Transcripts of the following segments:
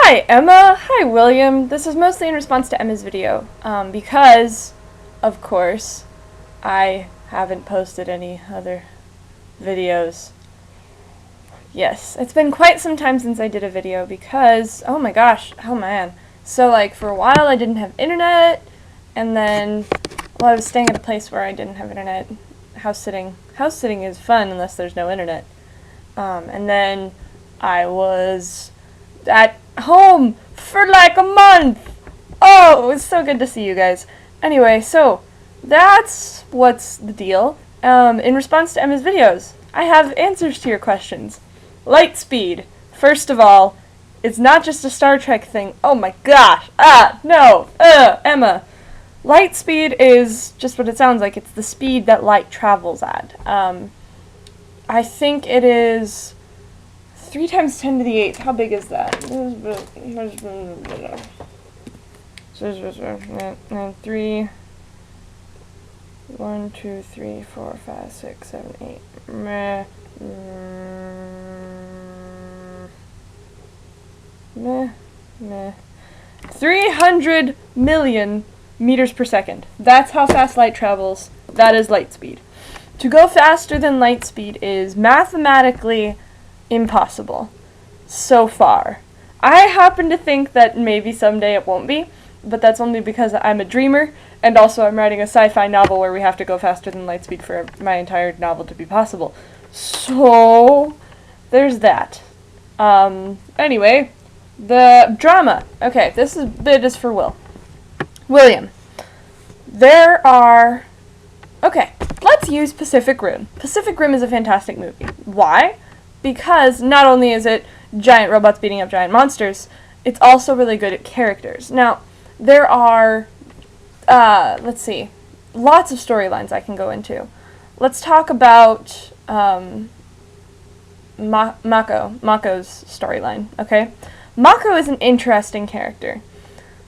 Hi, Emma. Hi, William. This is mostly in response to Emma's video, because, of course, I haven't posted any other videos. Yes, it's been quite some time since I did a video because, oh my gosh, oh man. So, for a while I didn't have internet, and then, I was staying at a place where I didn't have internet. House sitting. House sitting is fun unless there's no internet. And then I was at home for a month. Oh, it was so good to see you guys. Anyway, so that's what's the deal. In response to Emma's videos, I have answers to your questions. Light speed. First of all, it's not just a Star Trek thing. Oh my gosh. No. Emma. Light speed is just what it sounds like. It's the speed that light travels at. I think it is 3 times 10 to the 8th. How big is that? 3. 1, 2, 3, 4, 5, 6, 7, 8. Meh. 300 million meters per second. That's how fast light travels. That is light speed. To go faster than light speed is mathematically impossible. So far. I happen to think that maybe someday it won't be, but that's only because I'm a dreamer, and also I'm writing a sci-fi novel where we have to go faster than light speed for my entire novel to be possible. So, there's that. Anyway, the drama. Okay, this bit is for William. There are... Okay, let's use Pacific Rim. Pacific Rim is a fantastic movie. Why? Because not only is it giant robots beating up giant monsters, it's also really good at characters. Now, there are, let's see, lots of storylines I can go into. Let's talk about Mako's storyline, okay? Mako is an interesting character.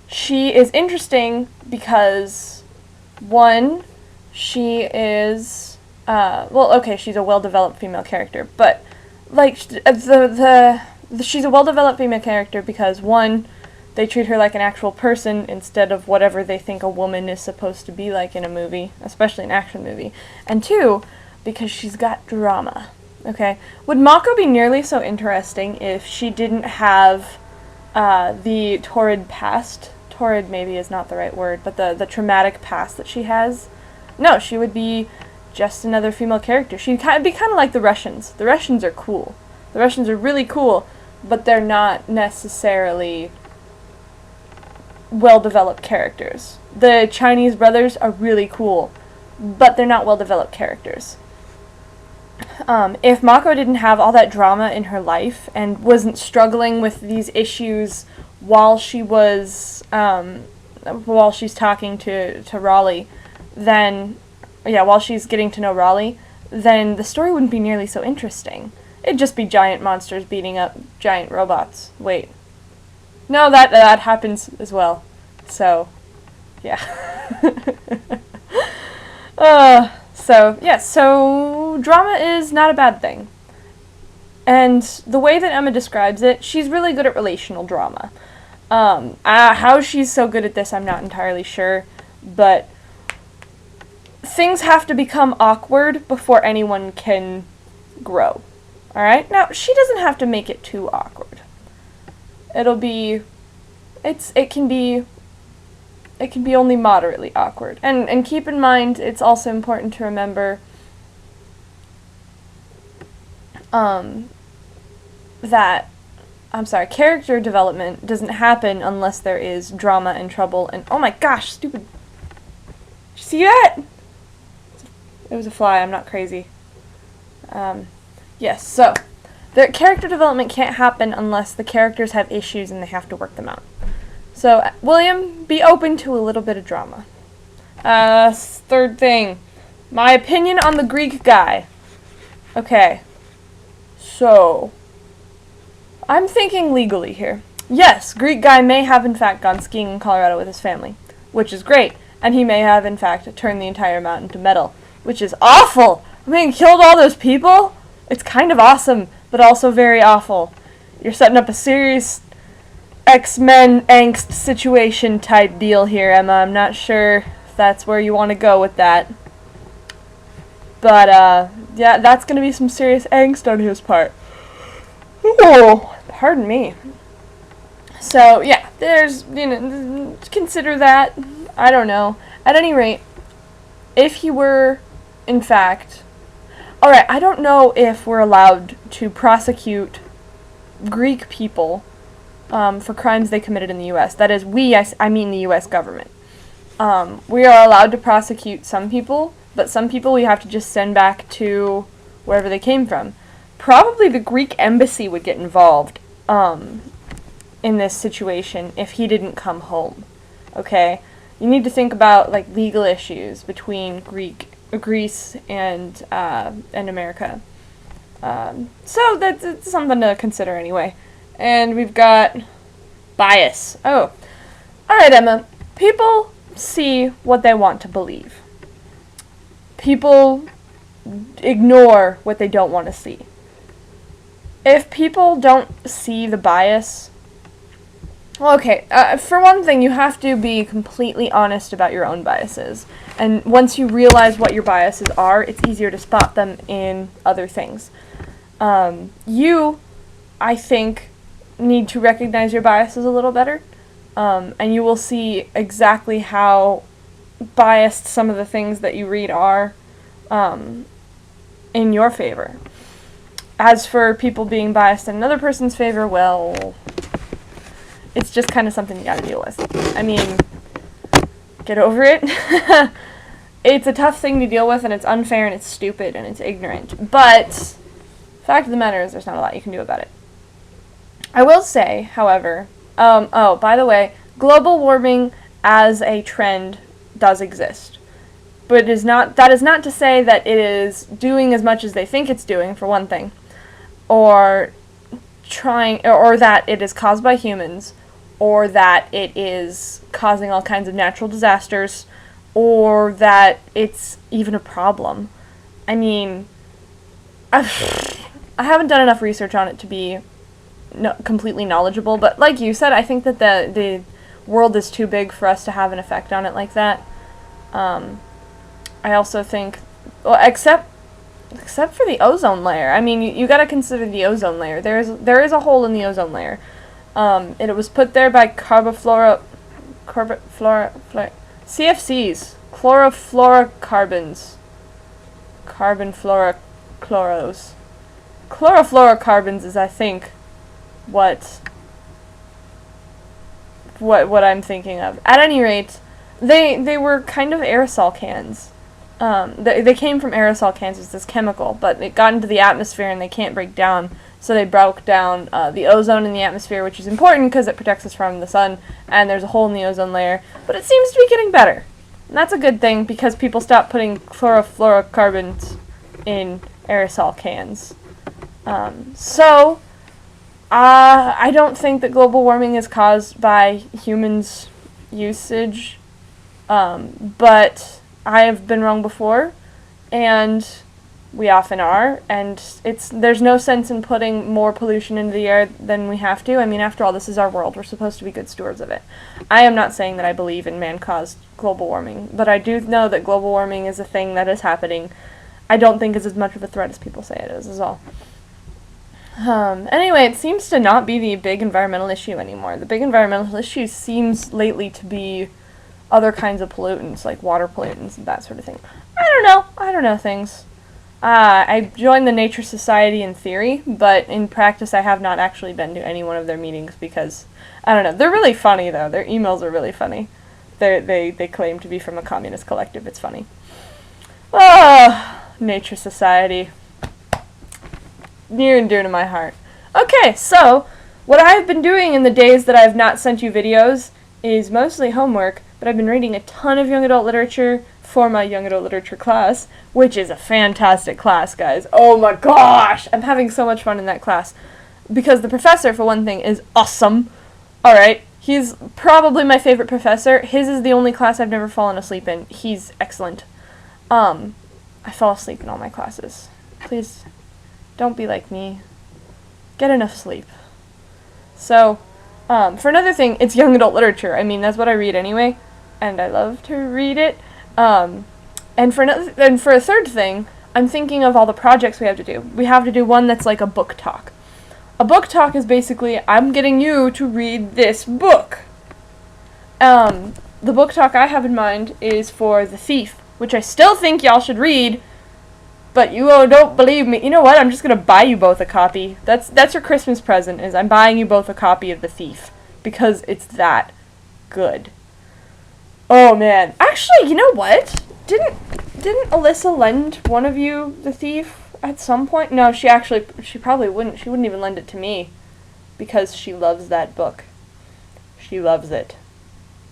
She is interesting because, one, she is, she's a well-developed female character, but, she's a well-developed female character because, one, they treat her like an actual person instead of whatever they think a woman is supposed to be like in a movie, especially an action movie, and two, because she's got drama, okay? Would Mako be nearly so interesting if she didn't have, the torrid past? Torrid maybe is not the right word, but the traumatic past that she has? No, she would be just another female character. She'd be kind of like the Russians. The Russians are cool. The Russians are really cool, but they're not necessarily well-developed characters. The Chinese brothers are really cool, but they're not well-developed characters. If Mako didn't have all that drama in her life and wasn't struggling with these issues while she was, while she's talking to Raleigh, while she's getting to know Raleigh, then the story wouldn't be nearly so interesting. It'd just be giant monsters beating up giant robots. Wait. No, that happens as well. So, yeah. So drama is not a bad thing. And the way that Emma describes it, she's really good at relational drama. How she's so good at this, I'm not entirely sure, but things have to become awkward before anyone can grow. Alright? Now, she doesn't have to make it too awkward. It can be only moderately awkward. And keep in mind, it's also important to remember character development doesn't happen unless there is drama and trouble and, oh my gosh, stupid. Did you see that? It was a fly, I'm not crazy. Yes, so, the character development can't happen unless the characters have issues and they have to work them out. So, William, be open to a little bit of drama. Third thing, my opinion on the Greek guy. Okay, so, I'm thinking legally here. Yes, Greek guy may have in fact gone skiing in Colorado with his family, which is great, and he may have in fact turned the entire mountain to metal, which is awful! I mean, killed all those people? It's kind of awesome, but also very awful. You're setting up a serious X-Men angst situation type deal here, Emma. I'm not sure if that's where you want to go with that. But, yeah, that's going to be some serious angst on his part. Oh, pardon me. So, yeah, there's, consider that. I don't know. At any rate, if he were, in fact... Alright, I don't know if we're allowed to prosecute Greek people for crimes they committed in the U.S. That is, I mean the U.S. government. We are allowed to prosecute some people, but some people we have to just send back to wherever they came from. Probably the Greek embassy would get involved in this situation if he didn't come home. Okay? You need to think about like legal issues between Greece and America. So that's something to consider anyway. And we've got bias. Oh. Alright, Emma. People see what they want to believe. People ignore what they don't want to see. If people don't see the bias... Well, okay, for one thing, you have to be completely honest about your own biases. And once you realize what your biases are, it's easier to spot them in other things. You, I think, need to recognize your biases a little better. And you will see exactly how biased some of the things that you read are in your favor. As for people being biased in another person's favor, well... It's just kind of something you gotta deal with. I mean, get over it. It's a tough thing to deal with, and it's unfair, and it's stupid, and it's ignorant. But, fact of the matter is, there's not a lot you can do about it. I will say, however, by the way, global warming as a trend does exist. But that is not to say that it is doing as much as they think it's doing, for one thing. Or that it is caused by humans, or that it is causing all kinds of natural disasters, or that it's even a problem. I mean, I haven't done enough research on it to be completely knowledgeable, but like you said, I think that the world is too big for us to have an effect on it like that. I also think, well, except for the ozone layer. I mean, you gotta consider the ozone layer. There is a hole in the ozone layer. And it was put there by CFCs, chlorofluorocarbons, carbon fluorochloros. Chlorofluorocarbons is, I think, what I'm thinking of. At any rate, they were kind of aerosol cans. They came from aerosol cans as this chemical, but it got into the atmosphere and they can't break down, so they broke down the ozone in the atmosphere, which is important because it protects us from the sun, and there's a hole in the ozone layer, but it seems to be getting better. And that's a good thing, because people stopped putting chlorofluorocarbons in aerosol cans. So, I don't think that global warming is caused by humans' usage, but... I have been wrong before, and we often are, and there's no sense in putting more pollution into the air than we have to. I mean, after all, this is our world. We're supposed to be good stewards of it. I am not saying that I believe in man-caused global warming, but I do know that global warming is a thing that is happening. I don't think it's as much of a threat as people say it is all. Anyway, it seems to not be the big environmental issue anymore. The big environmental issue seems lately to be other kinds of pollutants, like water pollutants and that sort of thing. I don't know things. I joined the Nature Society in theory, but in practice I have not actually been to any one of their meetings because, I don't know, they're really funny though. Their emails are really funny. They claim to be from a communist collective. It's funny. Oh, Nature Society. Near and dear to my heart. Okay, so, what I've been doing in the days that I have not sent you videos is mostly homework, but I've been reading a ton of young adult literature for my young adult literature class, which is a fantastic class, guys. Oh my gosh! I'm having so much fun in that class. Because the professor, for one thing, is awesome. Alright, he's probably my favorite professor. His is the only class I've never fallen asleep in. He's excellent. I fall asleep in all my classes. Please, don't be like me. Get enough sleep. So, For another thing, it's young adult literature. I mean, that's what I read anyway, and I love to read it. And for a third thing, I'm thinking of all the projects we have to do. We have to do one that's like a book talk. A book talk is basically, I'm getting you to read this book. The book talk I have in mind is for The Thief, which I still think y'all should read, but you all don't believe me. You know what? I'm just gonna buy you both a copy. That's your Christmas present, is I'm buying you both a copy of The Thief, because it's that good. Oh man. Actually, you know what? Didn't Alyssa lend one of you The Thief at some point? No, she probably wouldn't. She wouldn't even lend it to me, because she loves that book. She loves it.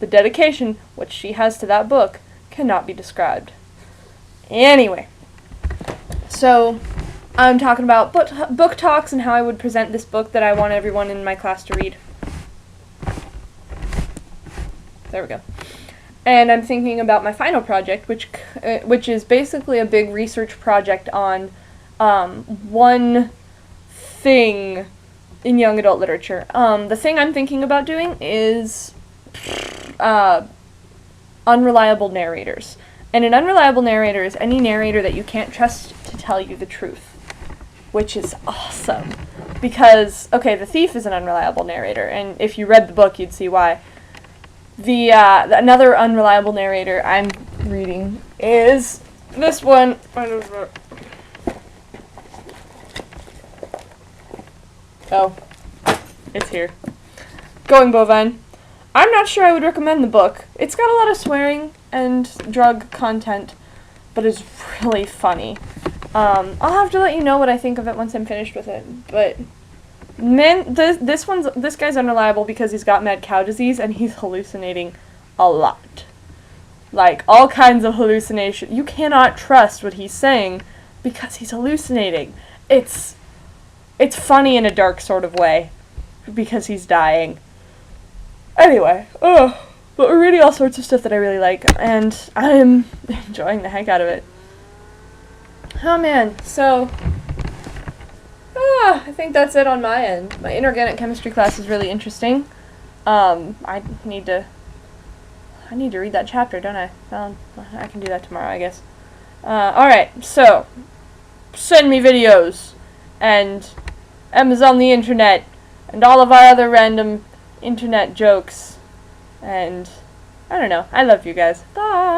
The dedication which she has to that book cannot be described. Anyway, so I'm talking about book talks and how I would present this book that I want everyone in my class to read. There we go. And I'm thinking about my final project, which is basically a big research project on one thing in young adult literature. The thing I'm thinking about doing is unreliable narrators. And an unreliable narrator is any narrator that you can't trust to tell you the truth, which is awesome. Because, okay, The Thief is an unreliable narrator, and if you read the book, you'd see why. Another unreliable narrator I'm reading is this one. Oh, it's here. Going Bovine. I'm not sure I would recommend the book. It's got a lot of swearing and drug content, but it's really funny. I'll have to let you know what I think of it once I'm finished with it. But this guy's unreliable because he's got mad cow disease and he's hallucinating a lot. Like all kinds of hallucination. You cannot trust what he's saying because he's hallucinating. It's funny in a dark sort of way because he's dying. Anyway, but we're reading all sorts of stuff that I really like, and I'm enjoying the heck out of it. Oh man, so, I think that's it on my end. My inorganic chemistry class is really interesting. I need to read that chapter, don't I? Well, I can do that tomorrow, I guess. Alright, so, send me videos, and Emma's on the internet, and all of our other random internet jokes, and I don't know. I love you guys. Bye!